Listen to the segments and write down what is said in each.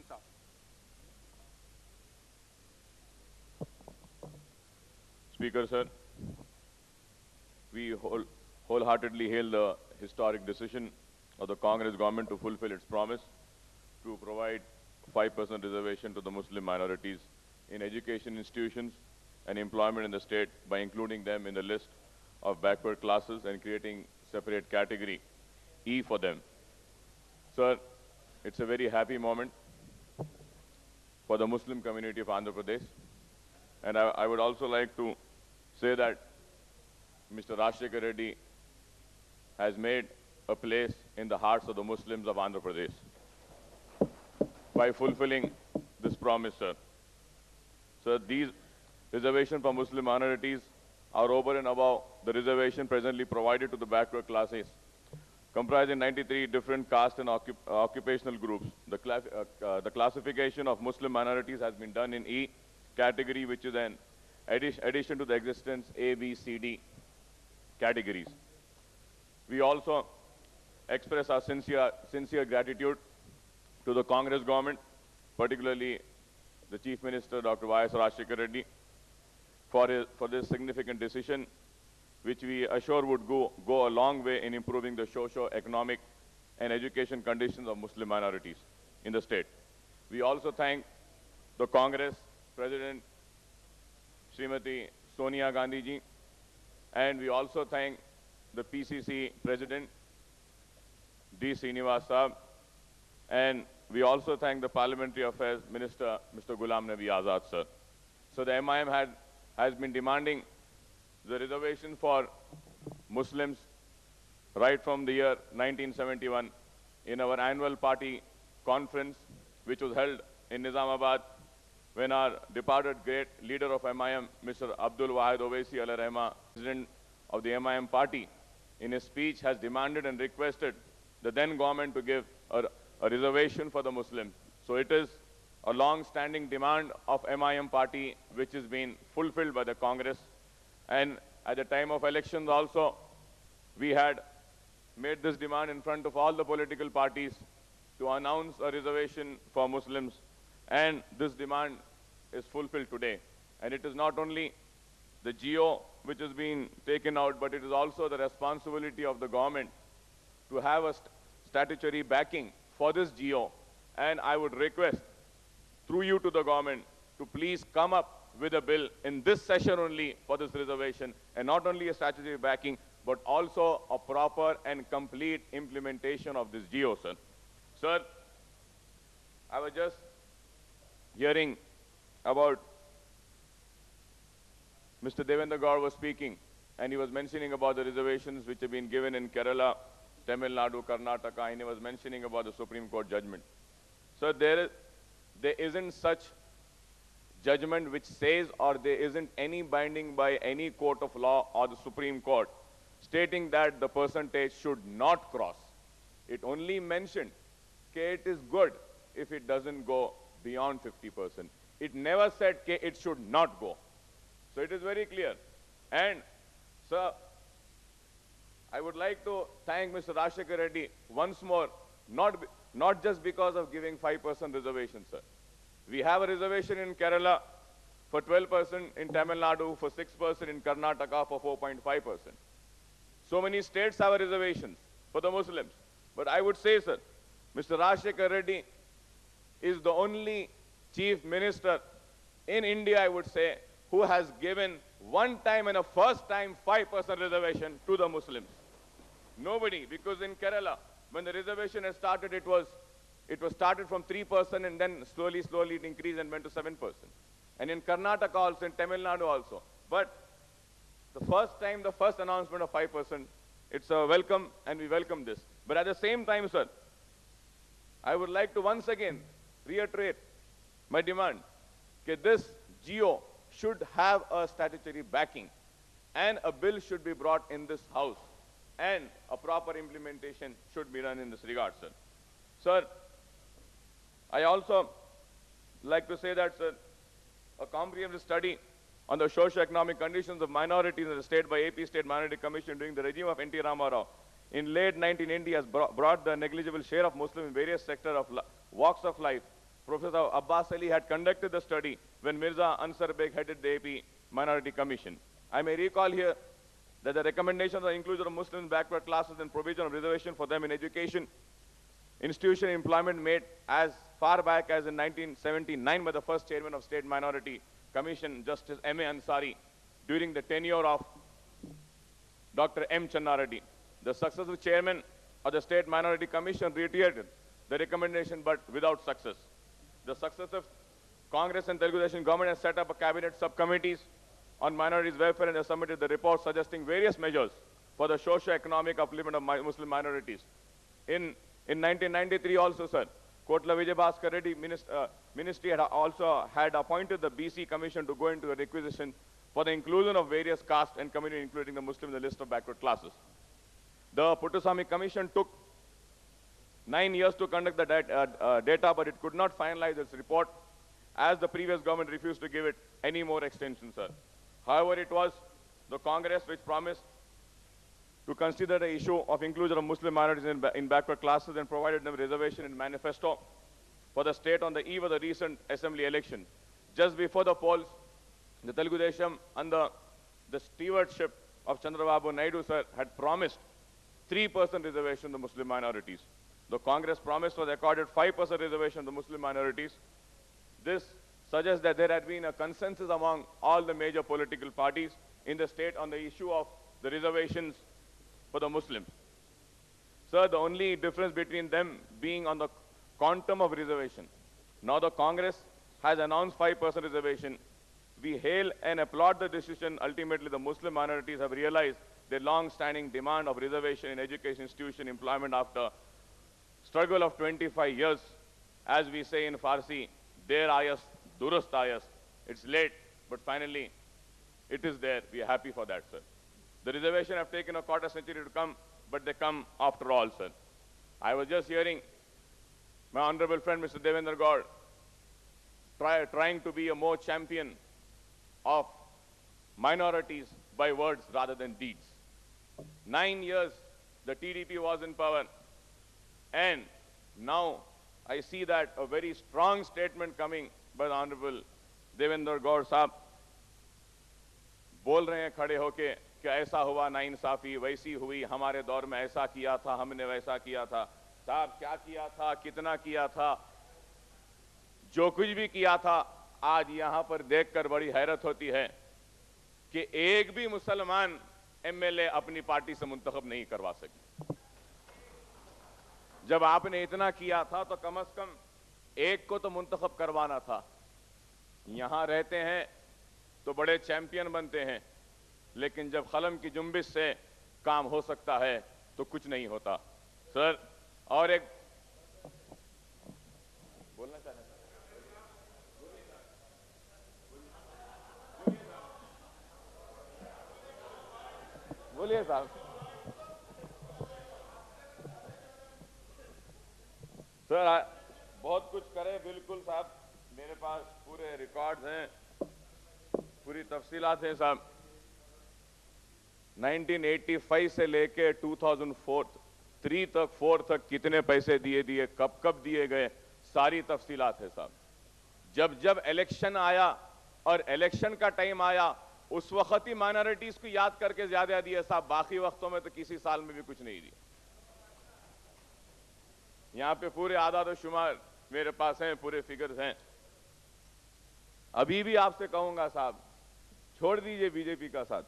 start. Speaker, sir, we wholeheartedly hail the historic decision of the Congress government to fulfill its promise to provide 5% reservation to the Muslim minorities in education institutions and employment in the state by including them in the list of backward classes and creating separate category E for them. Sir, it's a very happy moment for the Muslim community of Andhra Pradesh. And I would also like to say that Mr. Rajshekhar Reddy has made a place in the hearts of the Muslims of Andhra Pradesh by fulfilling this promise, sir. So these reservations for Muslim minorities are over and above the reservation presently provided to the backward classes, comprising 93 different caste and occupational groups. The classification of Muslim minorities has been done in E category, which is an addition to the existence A, B, C, D categories. We also express our sincere gratitude to the Congress government, particularly the Chief Minister, Dr. Y.S. Rajshekhar Reddy, for this significant decision, which we assure would go a long way in improving the socio-economic and education conditions of Muslim minorities in the state. We also thank the Congress President, Srimati Sonia Gandhi ji, and we also thank the PCC President, D. Srinivas Saab, and we also thank the Parliamentary Affairs Minister, Mr. Ghulam Nabi Azad, sir. So the MIM has been demanding the reservation for Muslims right from the year 1971 in our annual party conference, which was held in Nizamabad, when our departed great leader of MIM, Mr. Abdul Wahid Owaisi Alar Rahma, president of the MIM party, in his speech has demanded and requested the then government to give a reservation for the Muslims. So it is a long-standing demand of MIM party which has been fulfilled by the Congress. And at the time of elections also, we had made this demand in front of all the political parties to announce a reservation for Muslims. And this demand is fulfilled today. And it is not only the GO which is being taken out, but it is also the responsibility of the government to have a statutory backing for this GO. And I would request, through you to the government, to please come up with a bill in this session only for this reservation, and not only a statutory backing, but also a proper and complete implementation of this GO, sir. Sir, I was just hearing about Mr. Devendra Gaur was speaking, and he was mentioning about the reservations which have been given in Kerala, Tamil Nadu, Karnataka, and he was mentioning about the Supreme Court judgment. So there isn't such judgment which says, or there isn't any binding by any court of law or the Supreme Court stating that the percentage should not cross. It only mentioned that it is good if it doesn't go beyond 50%. It never said that it should not go. So it is very clear. And, sir, I would like to thank Mr. Rajshekhar Reddy once more, not just because of giving 5% reservation, sir. We have a reservation in Kerala for 12%, in Tamil Nadu for 6%, in Karnataka for 4.5%. So many states have reservations for the Muslims. But I would say, sir, Mr. Rajshekhar Reddy is the only chief minister in India, I would say, who has given one time and a first time 5% reservation to the Muslims. Nobody, because in Kerala, when the reservation has started, it was started from 3% and then slowly it increased and went to 7%. And in Karnataka also, in Tamil Nadu also. But the first announcement of 5%, it's a welcome, and we welcome this. But at the same time, sir, I would like to once again reiterate my demand that this GO should have a statutory backing, and a bill should be brought in this house, and a proper implementation should be done in this regard, sir. Sir, I also like to say that, sir, a comprehensive study on the socio-economic conditions of minorities in the state by AP State Minority Commission during the regime of N.T. Ramarao in late 1980 has brought the negligible share of Muslims in various sectors of walks of life Professor Abbas Ali had conducted the study when Mirza Ansar Beg headed the AP Minority Commission. I may recall here that the recommendations on inclusion of Muslims in backward classes and provision of reservation for them in education, institution employment made as far back as in 1979 by the first chairman of State Minority Commission, Justice M.A. Ansari, during the tenure of Dr. M. Channa Reddy. The successive chairman of the State Minority Commission reiterated the recommendation but without success. The successive Congress and Telugu Desam government has set up a cabinet subcommittees on minorities' welfare and has submitted the report suggesting various measures for the socio-economic upliftment of Muslim minorities. In 1993 also, sir, Kotla Vijayabhaskar Reddy ministry had appointed the BC Commission to go into the requisition for the inclusion of various castes and communities, including the Muslims, in the list of backward classes. The Puttaswamy Commission took 9 years to conduct the data, but it could not finalize its report as the previous government refused to give it any more extension, sir. However, it was the Congress which promised to consider the issue of inclusion of Muslim minorities in backward classes and provided them reservation in manifesto for the state on the eve of the recent assembly election. Just before the polls, the Telugu Desam, under the stewardship of Chandrababu Naidu, sir, had promised 3% reservation to Muslim minorities. The Congress promised was accorded 5% reservation to Muslim minorities. This suggests that there had been a consensus among all the major political parties in the state on the issue of the reservations for the Muslims. Sir, the only difference between them being on the quantum of reservation. Now the Congress has announced 5% reservation. We hail and applaud the decision. Ultimately, the Muslim minorities have realized their long-standing demand of reservation in education, institution, employment after struggle of 25 years. As we say in Farsi, Der ayas, durust ayas. It's late, but finally, it is there. We are happy for that, sir. The reservation have taken a quarter century to come, but they come after all, sir. I was just hearing my honorable friend, Mr. Devendra Gaur, trying to be a more champion of minorities by words rather than deeds. 9 years the TDP was in power, and now I see that a very strong statement coming by the Honorable Devendra Gaur Sahab. बोल रहे हैं खड़े होके कि ऐसा हुआ नाइंसाफी, वैसी हुई, हमारे दौर में ऐसा किया था, हमने वैसा किया था। साहब, क्या किया था, कितना किया था, जो कुछ भी किया था, आज यहां पर देखकर बड़ी हैरत होती है कि एक भी मुसलमान एमएलए अपनी पार्टी से मुंतखब नहीं करवा सके। जब आपने इतना किया था तो कम से कम एक को तो मुंतखब करवाना था। यहां रहते हैं तो बड़े चैंपियन बनते हैं, लेकिन जब कलम की जुम्बिश से काम हो सकता है तो कुछ नहीं होता। सर, और एक बोलना चाहते हैं, बोलिए साहब। सर, बहुत कुछ करे, बिल्कुल साहब, मेरे पास पूरे रिकॉर्ड्स हैं, पूरी तफसीलात हैं साहब। 1985 से लेके 2004 तक कितने पैसे दिए, कब दिए गए, सारी तफसीलात है साहब। जब इलेक्शन आया और इलेक्शन का टाइम आया, उस वक्त ही माइनॉरिटीज को याद करके ज्यादा दिए साहब, बाकी वक्तों में तो किसी साल में भी कुछ नहीं दिया। यहां पे पूरे आदाद और शुमार मेरे पास हैं, पूरे फिगर्स हैं। अभी भी आपसे कहूंगा साहब, छोड़ दीजिए बीजेपी का साथ।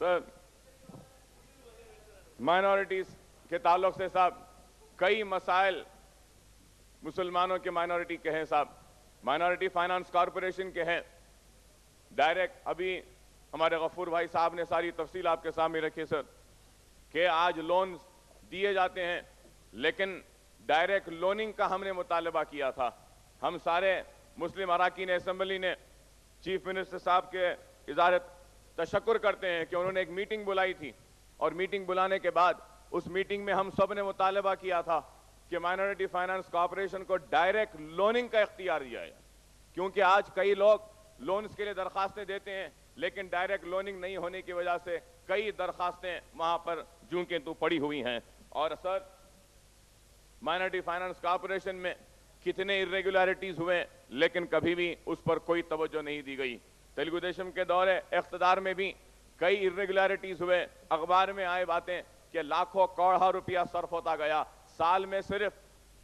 सर, माइनॉरिटीज के ताल्लुक से साहब कई मसाइल मुसलमानों के माइनॉरिटी के हैं साहब। माइनॉरिटी फाइनेंस कॉरपोरेशन के हैं, डायरेक्ट अभी हमारे गफूर भाई साहब ने सारी तफसील आपके सामने रखी सर, कि आज लोन दिए जाते हैं, लेकिन डायरेक्ट लोनिंग का हमने मुतालबा किया था। हम सारे मुस्लिम अराकीन असेंबली ने चीफ मिनिस्टर साहब के इजारत तशक्कुर करते हैं कि उन्होंने एक मीटिंग बुलाई थी, और मीटिंग बुलाने के बाद उस मीटिंग में हम सब ने मुतालबा किया था कि माइनॉरिटी फाइनेंस कॉर्पोरेशन को डायरेक्ट लोनिंग का इख्तियार दिया है, क्योंकि आज कई लोग लोन्स के लिए दरखास्तें देते हैं, लेकिन डायरेक्ट लोनिंग नहीं होने की वजह से कई दरखास्तें वहां पर जूं के तू पड़ी हुई हैं। और सर, माइनॉरिटी फाइनेंस कॉर्पोरेशन में कितने इर्रेगुलरिटीज हुए, लेकिन कभी भी उस पर कोई तवज्जो नहीं दी गई। तेलुगु देशम के दौरे इख्तिदार में भी कई इर्रेगुलरिटीज हुए। अखबार में आए बातें कि लाखों करोड़ों रुपया सर्फ होता गया। साल में सिर्फ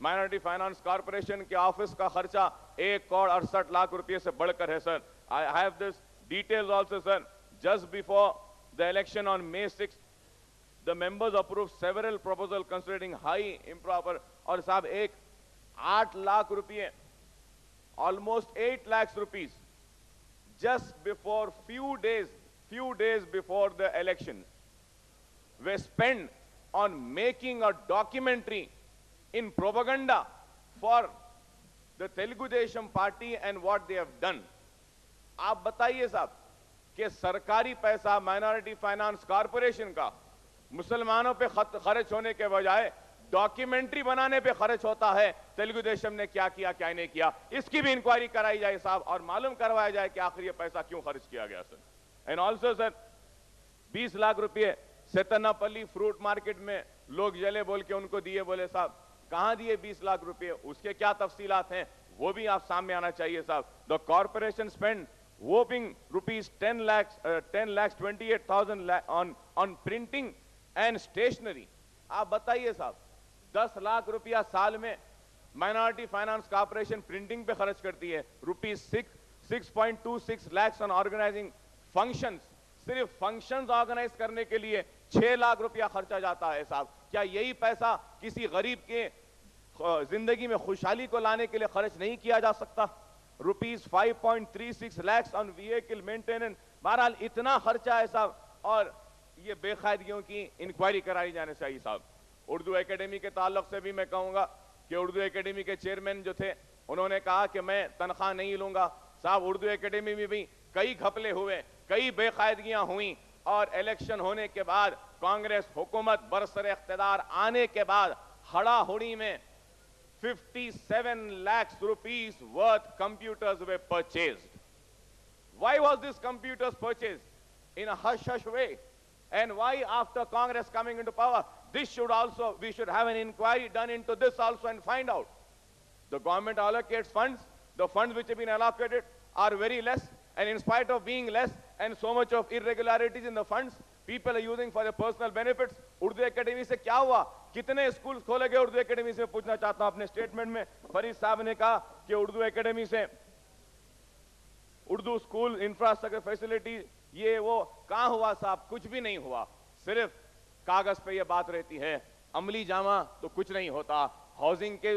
माइनॉरिटी फाइनेंस कॉर्पोरेशन के ऑफिस का खर्चा 1,68,00,000 रुपये से बढ़कर है sir. I have this details also sir. Just before the election on May 6, the members approved several proposals considering high improper, और साहब 8 लाख रुपये, almost 8 lakhs rupees, just before few days before the election, were spent on making a documentary in propaganda for the Telugu Desam party and what they have done. आप बताइए साहब कि सरकारी पैसा minority finance corporation का मुसलमानों पे खर्च होने के बजाय डॉक्यूमेंट्री बनाने पे खर्च होता है। तेलुगु देशम ने क्या किया, क्या नहीं किया, इसकी भी इंक्वायरी कराई जाए साहब, और मालूम करवाया जाए कि आखिर ये पैसा क्यों खर्च किया गया sir. And also sir 20 lakh रुपए सेतनापल्ली फ्रूट मार्केट में लोग जले बोल के उनको दिए, बोले साहब कहां दिए 20 लाख रुपए, उसके क्या तफसीलात हैं वो भी आप सामने आना चाहिए साहब। The corporation spend whopping rupees 10,28,000 on printing and stationery। आप बताइए साहब 10 लाख रुपया साल में माइनॉरिटी फाइनेंस कॉर्पोरेशन प्रिंटिंग पे खर्च करती है। Rupees 6.26 lakhs on organizing functions। सिर्फ फंक्शंस ऑर्गेनाइज करने के लिए 6 लाख रुपया खर्चा जाता है साहब। क्या यही पैसा किसी गरीब के जिंदगी में खुशहाली को लाने के लिए खर्च नहीं किया जा सकता? Rupees 5.36 lakhs on vehicle maintenance। बहरहाल इतना खर्चा है साहब, और ये बेकायदगियों की इंक्वायरी कराई जाने चाहिए साहब। उर्दू एकेडमी के ताल्लुक से भी मैं कहूंगा कि उर्दू एकेडमी के चेयरमैन जो थे उन्होंने कहा कि मैं तनख्वाह नहीं लूंगा साहब। उर्दू एकेडमी में भी कई घपले हुए, कई बेकायदगियां हुई, और इलेक्शन होने के बाद कांग्रेस हुकूमत बरसर इख्तिदार आने के बाद हड़ाहुड़ी में 57 lakhs rupees worth computers were purchased। Why was this computers purchased in a hush-hush way? And why after Congress coming into power, this should also, we should have an inquiry done into this also and find out. The government allocates funds, the funds which have been allocated are very less, and in spite of being less and so much of irregularities in the funds, people are using for their personal benefits। Urdu academy से क्या हुआ, कितने school खोले गए Urdu academy से, पूछना चाहता हूं। अपने स्टेटमेंट में फरीद साहब ने कहा कि उर्दू एकेडमी से उर्दू स्कूल इंफ्रास्ट्रक्चर फैसिलिटी ये वो, कहां हुआ साहब? कुछ भी नहीं हुआ, सिर्फ कागज पे ये बात रहती है, अमली जामा तो कुछ नहीं होता। हाउसिंग के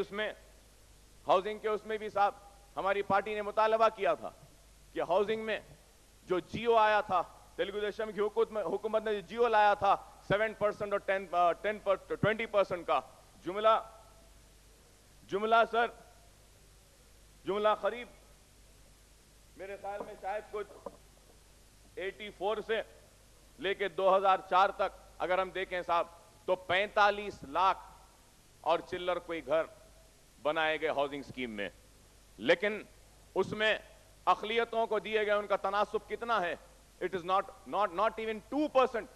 उसमें भी साहब हमारी पार्टी ने मुतालबा किया था कि हाउसिंग में जो जियो आया था, तेलुगु देशम की हुकूमत ने जियो लाया था 7% और 20% का जुमला खरीब मेरे ख्याल में शायद कुछ 84 से लेके 2004 तक अगर हम देखें साहब तो 45 लाख और चिल्लर कोई घर बनाए गए हाउसिंग स्कीम में, लेकिन उसमें अक़लियतों को दिए गए उनका तनासुब कितना है? It is not even 2%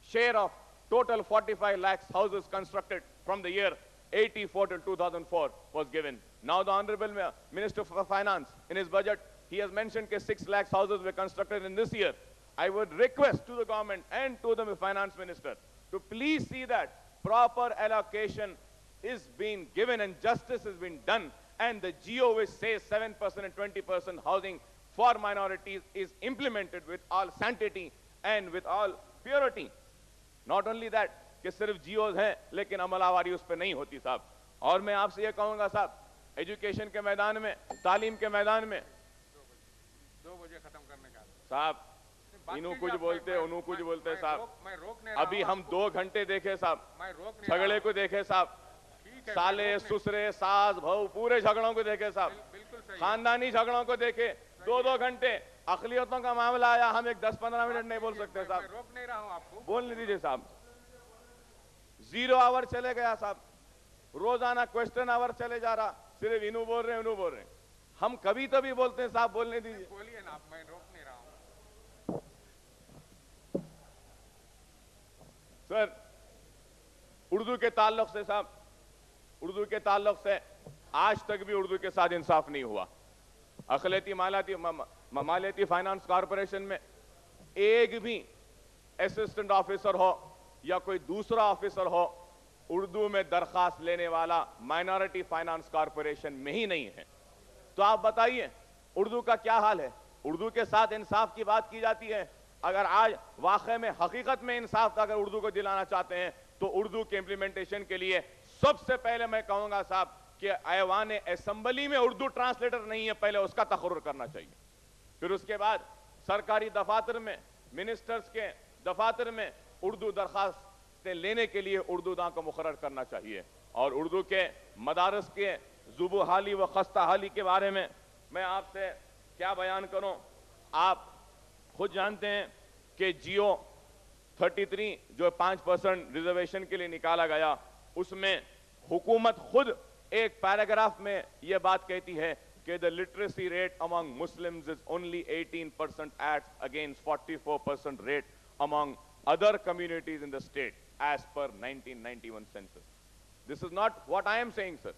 share of total 45 lakhs houses constructed from the year 84 to 2004 was given. Now the Honorable Minister for Finance, in his budget, he has mentioned that 6 lakhs houses were constructed in this year. I would request to the government and to the Finance Minister to please see that proper allocation is being given and justice has been done, and the GO which says 7% and 20% housing for minorities is implemented with all sanctity and with all purity. Not only that, कि सिर्फ जियोज हैं लेकिन अमलावारी उस पर नहीं होती साहब। और मैं आपसे ये कहूंगा साहब, एजुकेशन के मैदान में, तालीम के मैदान में 2 बजे खत्म करने का साहब, इन्हों कुछ बोलते उन्हों कुछ बोलते साहब। अभी हम 2 घंटे देखे साहब, झगड़े को देखे साहब, साले सुसरे सास भाऊ पूरे झगड़ों को देखे साहब, खानदानी झगड़ों को देखे। 2-2 घंटे अक़लियतों का मामला आया, हम एक 10-15 मिनट नहीं बोल सकते साहब। रोक नहीं रहा हूं आपको, बोलने दीजिए साहब। 0 आवर चले गया साहब, रोजाना क्वेश्चन आवर चले जा रहा, सिर्फ इनू बोल रहे हैं। हम कभी तो भी बोलते हैं साहब, बोलने दीजिए। बोलिए ना आप, मैं रोक नहीं रहा हूं। सर उर्दू के ताल्लुक से साहब उर्दू के ताल्लुक से आज तक भी उर्दू के साथ इंसाफ नहीं हुआ। अखिलती मालियाती फाइनेंस कॉरपोरेशन में एक भी असिस्टेंट ऑफिसर हो या कोई दूसरा ऑफिसर हो उर्दू में दरखास्त लेने वाला माइनॉरिटी फाइनेंस कॉरपोरेशन में ही नहीं है। तो आप बताइए उर्दू का क्या हाल है? उर्दू के साथ इंसाफ की बात की जाती है। अगर आज वाकई में हकीकत में इंसाफ अगर उर्दू को दिलाना चाहते हैं तो उर्दू के इंप्लीमेंटेशन के लिए सबसे पहले मैं कहूंगा साहब कि ऐवान असेंबली में उर्दू ट्रांसलेटर नहीं है, पहले उसका तकर्रुर करना चाहिए। फिर उसके बाद सरकारी दफातर में, मिनिस्टर्स के दफातर में उर्दू दरखास्तें लेने के लिए उर्दू दां को मुकर्रर करना चाहिए। और उर्दू के मदारस के जुबू हाली व खस्ता हाली के बारे में मैं आपसे क्या बयान करूं? आप खुद जानते हैं कि जियो 33 जो 5% रिजर्वेशन के लिए निकाला गया, उसमें हुकूमत खुद एक पैराग्राफ में यह बात कहती है कि the literacy rate among Muslims is only 18% at against 44% rate among other communities in the state as per 1991 census. This is not what I am saying, sir.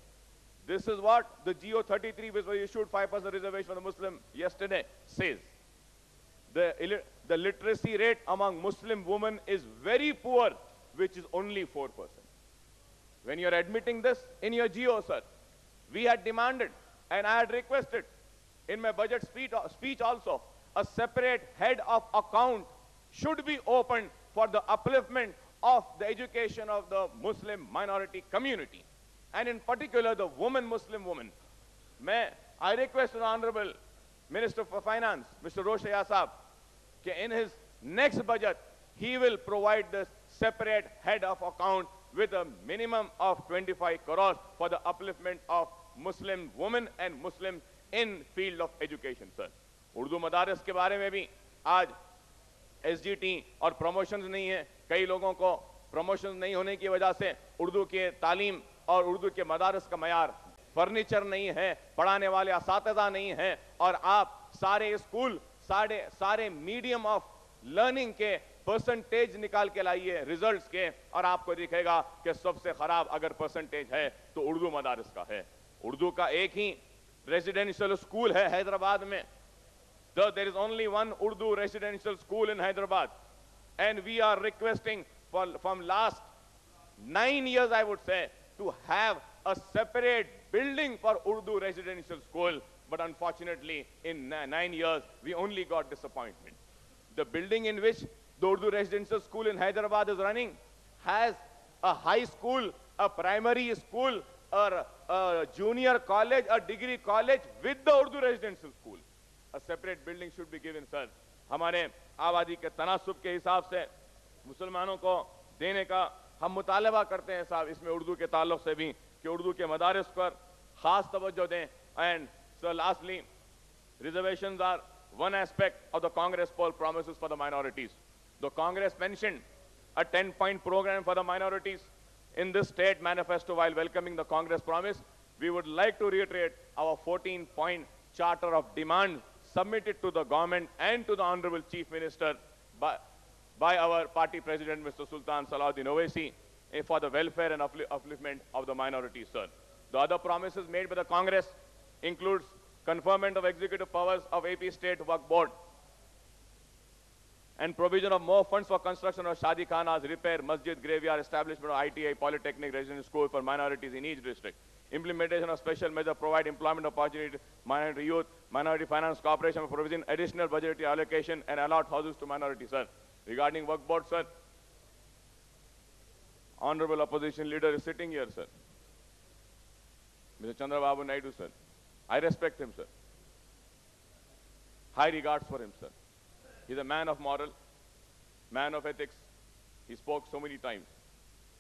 This is what the GO 33, which was issued 5% reservation for the Muslim yesterday, says. The literacy rate among Muslim women is very poor, which is only 4%. When you are admitting this in your GO, sir, we had demanded and I had requested in my budget speech also, a separate head of account should be opened for the upliftment of the education of the Muslim minority community, and in particular the Muslim women. I request the Honorable Minister for Finance, Mr. Roshaya Saab, in his next budget, he will provide this separate head of account with a minimum of 25 crores for the upliftment of Muslim women and Muslims in field of education, sir. Urdu madaris के बारे में भी आज SGT और promotions नहीं है। कई लोगों को प्रमोशंस नहीं होने की वजह से उर्दू के तालीम और उर्दू के मदारस का मयार, फर्नीचर नहीं है, पढ़ाने वाले असातिज़ा नहीं हैं, और आप सारे स्कूल सारे मीडियम ऑफ लर्निंग के परसेंटेज निकाल के लाइए रिजल्ट्स के, और आपको दिखेगा कि सबसे खराब अगर परसेंटेज है तो उर्दू मदारस का है। उर्दू का एक ही रेजिडेंशियल स्कूल है हैदराबाद में। There is only one Urdu residential school in Hyderabad, and we are requesting from last 9 years, I would say, to have a separate building for Urdu residential school. But unfortunately, in 9 years, we only got disappointment. The building in which the Urdu residential school in Hyderabad is running has a high school, a primary school, or a junior college, a degree college with the Urdu residential school. A separate building should be given, sir. हमारे आबादी के तनासुब के हिसाब से मुसलमानों को देने का हम मुतालबा करते हैं साहब, इसमें उर्दू के ताल्लुक से भी कि उर्दू के मदारिस पर खास तवज्जो दें। And so lastly, reservations are one aspect of the Congress poll promises for the minorities. The Congress mentioned a 10-point program for the minorities in this state manifesto. While welcoming the Congress promise, we would like to reiterate our 14-point charter of demands submitted to the government and to the Honorable Chief Minister by our party president, Mr. Sultan Salahuddin Owaisi, for the welfare and upliftment of the minorities, sir. The other promises made by the Congress includes conferment of executive powers of AP State Waqf Board and provision of more funds for construction of Shadi Khanas, repair, masjid, graveyard, establishment of ITI, polytechnic, residential school for minorities in each district. Implementation of special measure provide employment opportunity to minority youth, minority finance cooperation for provision additional budgetary allocation and allot houses to minorities, sir. Regarding Waqf Board, sir, Honorable Opposition Leader is sitting here, sir. Mr. Chandrababu Naidu, sir. I respect him, sir. High regards for him, sir. He's a man of moral, man of ethics. He spoke so many times.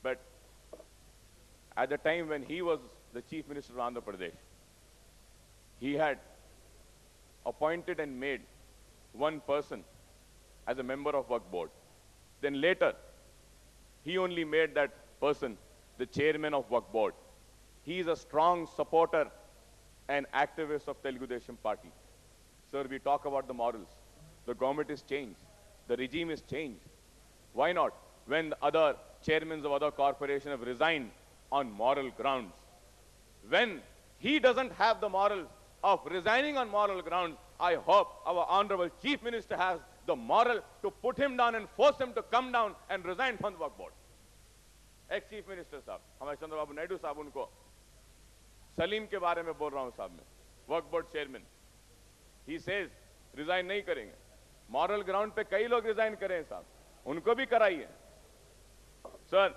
But at the time when he was the Chief Minister of Andhra Pradesh, he had appointed and made one person as a member of Waqf Board. Then later, he only made that person the chairman of Waqf Board. He is a strong supporter and activist of Telugu Desam Party. Sir, we talk about the morals. The government is changed. The regime is changed. Why not? When the other chairmen of other corporations have resigned on moral grounds, When he doesn't have the morals of resigning on moral grounds, I hope our Honorable Chief Minister has the moral to put him down and force him to come down and resign from the work board. एक chief minister साहब, हमारे चंद्रबाबू नायडू साहब, उनको सलीम के बारे में बोल रहा हूं साहब मैं, work board chairman, he says resign नहीं करेंगे. मॉरल ग्राउंड पे कई लोग रिजाइन करें साहब, उनको भी कराइए. Sir,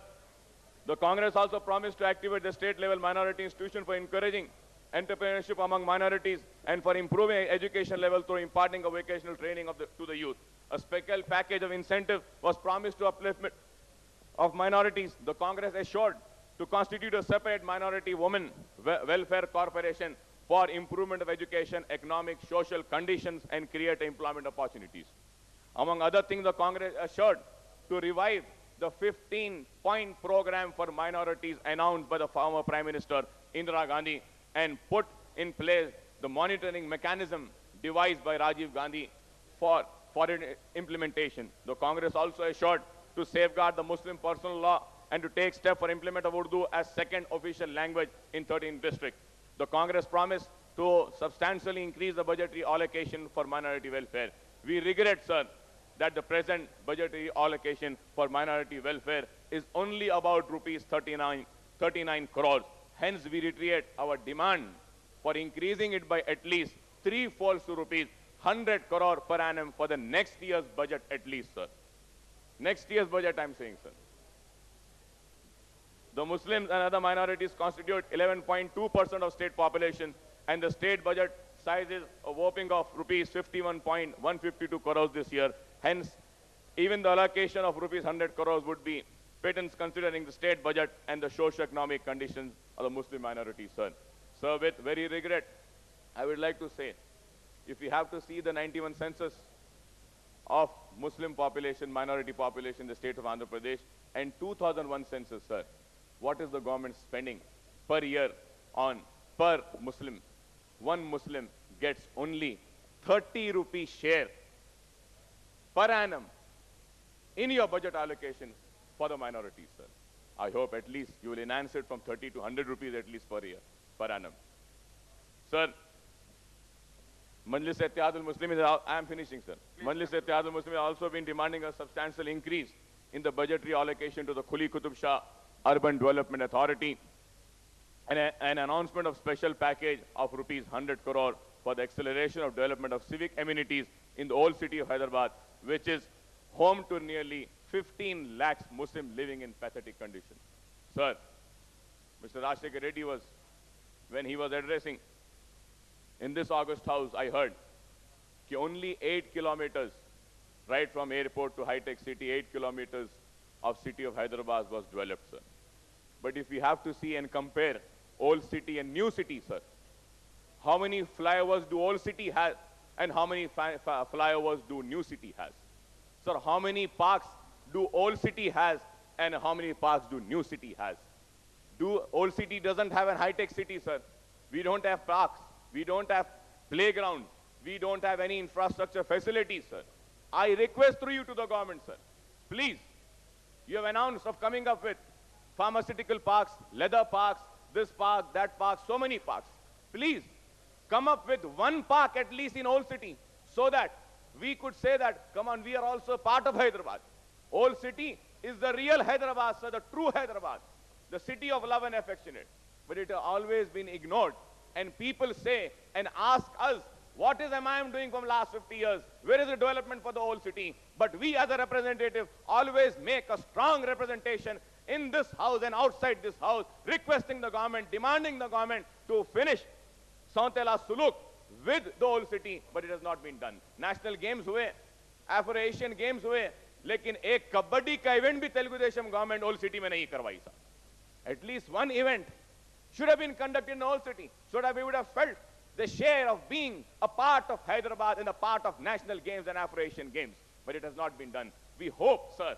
the Congress also promised to activate the state level minority institution for encouraging entrepreneurship among minorities and for improving education level through imparting a vocational training to the youth. A special package of incentive was promised to upliftment of minorities. The Congress assured to constitute a separate minority women welfare corporation for improvement of education, economic, social conditions and create employment opportunities. Among other things, the Congress assured to revive the 15-point program for minorities announced by the former Prime Minister Indira Gandhi and put in place the monitoring mechanism devised by Rajiv Gandhi for implementation. The Congress also assured to safeguard the Muslim personal law and to take steps for implement of Urdu as second official language in 13 districts. The Congress promised to substantially increase the budgetary allocation for minority welfare. We regret, sir, that the present budgetary allocation for minority welfare is only about rupees 39 crores. Hence, we reiterate our demand for increasing it by at least threefold to rupees 100 crore per annum for the next year's budget at least, sir. Next year's budget, I'm saying, sir. The Muslims and other minorities constitute 11.2% of state population, and the state budget size is a whopping of rupees 51.152 crores this year. Hence, even the allocation of rupees 100 crores would be pittance considering the state budget and the socio-economic conditions of the Muslim minority, sir. So, with very regret, I would like to say, if we have to see the 91 census of Muslim population, minority population in the state of Andhra Pradesh, and 2001 census, sir, what is the government spending per year on per Muslim? One Muslim gets only 30 rupees share per annum in your budget allocation for the minorities, sir. I hope at least you will enhance it from 30 to 100 rupees at least per year, per annum. Sir, Majlis-e-Ittihad al-Muslim is, I am finishing, sir. Majlis-e-Ittihad al-Muslim has also been demanding a substantial increase in the budgetary allocation to the Quli Qutub Shah Urban Development Authority and an announcement of special package of rupees 100 crore for the acceleration of development of civic amenities in the old city of Hyderabad, which is home to nearly 15 lakhs Muslims living in pathetic conditions. Sir, Mr. Rajshekhar Reddy was, when he was addressing in this August House, I heard that only 8 kilometers, right from airport to high-tech city, 8 kilometers of city of Hyderabad was developed, sir. But if we have to see and compare old city and new city, sir, how many flyovers do old city has and how many flyovers do new city has? Sir, how many parks do old city has and how many parks do new city has? Old city doesn't have a high-tech city, sir. We don't have parks. We don't have playgrounds. We don't have any infrastructure facilities, sir. I request through you to the government, sir. Please, you have announced of coming up with pharmaceutical parks, leather parks, this park, that park, so many parks. Please, come up with one park at least in old city so that we could say that, come on, we are also part of Hyderabad. Old city is the real Hyderabad, sir, the true Hyderabad, the city of love and affection. But it has always been ignored. And people say and ask us, what is MIM doing from last 50 years? Where is the development for the old city? But we as a representative always make a strong representation in this house and outside this house, requesting the government, demanding the government to finish Sauntela Suluk with the old city, but it has not been done. National games हुए, Afro-Asian games हुए, लेकिन एक कबड्डी का event भी Telugu Desam government old city में नहीं करवाई साहब. At least one event should have been conducted in the old city, so that we would have felt the share of being a part of Hyderabad and a part of national games and Afro-Asian games. But it has not been done. We hope, sir,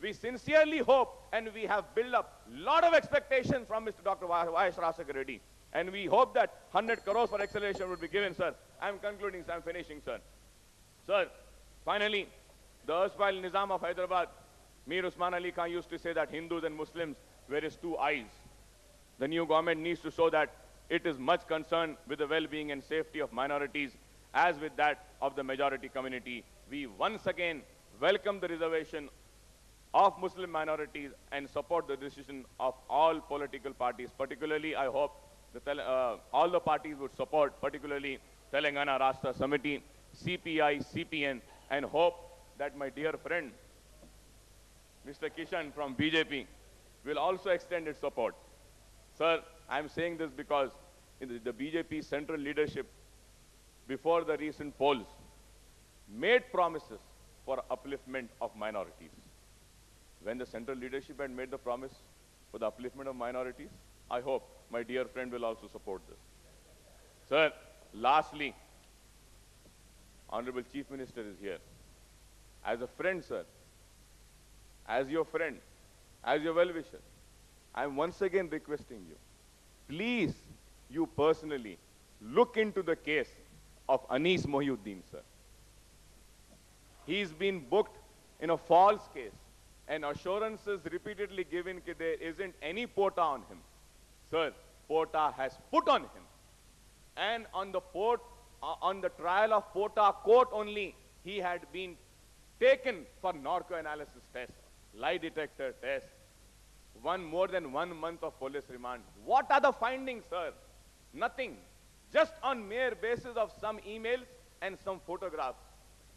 we sincerely hope, and we have built up a lot of expectations from Mr. Dr. Y.S. Rajshekhar Reddy. And we hope that 100 crores for acceleration would be given, sir. I'm concluding, sir. I'm finishing, sir. Sir, finally, the erstwhile Nizam of Hyderabad, Mir Usman Ali Khan used to say that Hindus and Muslims were his two eyes. The new government needs to show that it is much concerned with the well-being and safety of minorities as with that of the majority community. We once again welcome the reservation of Muslim minorities and support the decision of all political parties. Particularly, I hope all the parties would support, particularly Telangana Rashtra Samiti, CPI, CPN, and hope that my dear friend, Mr. Kishan from BJP, will also extend its support. Sir, I am saying this because in the BJP central leadership, before the recent polls, made promises for upliftment of minorities. When the central leadership had made the promise for the upliftment of minorities, I hope my dear friend will also support this. Sir, lastly, Honorable Chief Minister is here. As a friend, sir, as your friend, as your well-wisher, I am once again requesting you, please, you personally, look into the case of Anis Mohiuddin, sir. He's been booked in a false case and assurances repeatedly given that there isn't any pota on him. Sir, pota has put on him. And on the trial of pota court only, he had been taken for narco analysis test, lie detector test, more than 1 month of police remand. What are the findings, sir? Nothing. Just on mere basis of some emails and some photographs,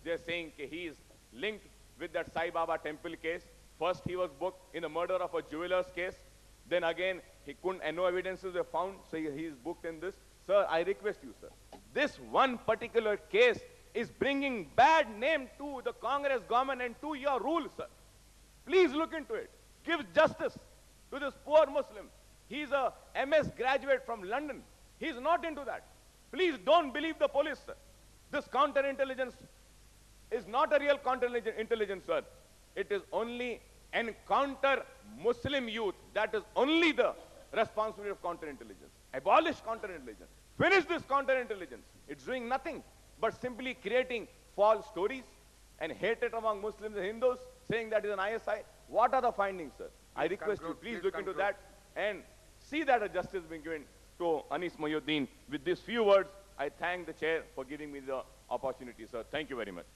they're saying that he is linked with that Sai Baba temple case. First, he was booked in the murder of a jeweler's case. Then again, he couldn't, and no evidences were found, so he is booked in this. Sir, I request you, sir. This one particular case is bringing bad name to the Congress government and to your rule, sir. Please look into it. Give justice to this poor Muslim. He's a MS graduate from London. He's not into that. Please don't believe the police, sir. This counterintelligence is not a real counterintelligence, sir. It is only encounter Muslim youth. That is only the responsibility of counterintelligence. Abolish counterintelligence. Finish this counterintelligence. It's doing nothing but simply creating false stories and hatred among Muslims and Hindus, saying that is an ISI. What are the findings, sir? I request you, please look into that and see that a justice being given to Anis Mohiuddin. With these few words, I thank the chair for giving me the opportunity, sir. Thank you very much.